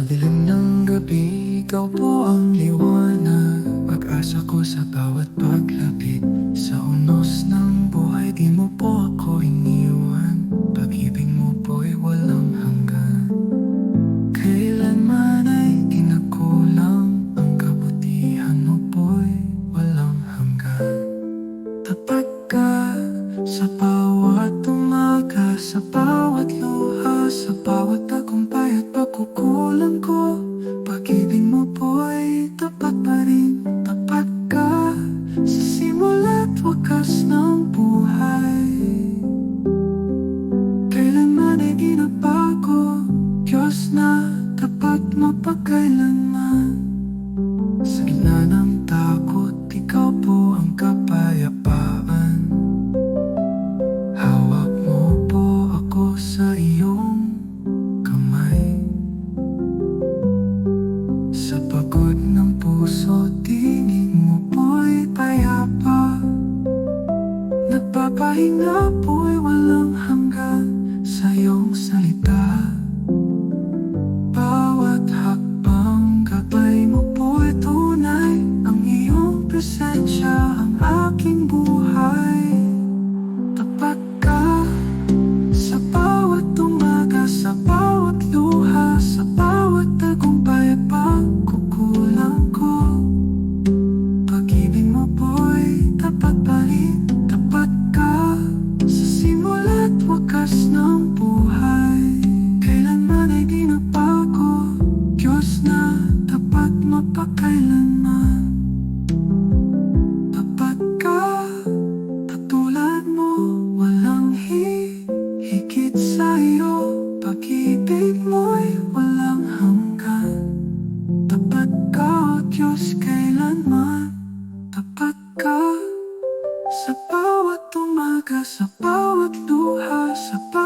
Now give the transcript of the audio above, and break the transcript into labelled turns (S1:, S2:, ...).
S1: dilim ng gabi, ikaw po ang liwanag. Pag-asa ko sa bawat paglapit. Sa unos ng buhay, di mo po ako iniwan. Pag-ibig mo po'y walang hanggan. Kailanman ay di nakulang. Ang kabutihan mo po'y walang hanggan. Tapat ka sa bawat umaga, sa bawat luha, sa bawat tagumpay at pagkukulang ko. Pag-ibig mo po'y tapat pa rin. Tapat ka sa simula't wakas ng buhay. Kailanman ay di nagbago, Diyos na tapat mapagkailanman. Sa gitna ng takot, ikaw po ang kapayapaan. Hawak mo po ako sa iyong kamay. Sa pagod ng puso, tingin mo po'y payapa. Nagpapahinga po'y walang hanggan sa iyong salita. Bawat hakbang gabay mo po'y tunay. Ang iyong presensya ang aking buhay. Tapat ka sa bawat umaga, sa bawat luha, sa bawat tagumpay at pagkukulang ko. Pag-ibig mo po'y tapat pa rin. Tapat ka sa simula't wakas ng buhay. Kailanman ay di nagbago, Diyos na tapat mapagkailanman. Tapat ka, katulad mo, walang higit sa iyo. Pag-ibig mo'y walang hanggan. Tapat ka, O Diyos, kailanman. Tapat ka sa bawat umaga, sa bawat luha, sa bawat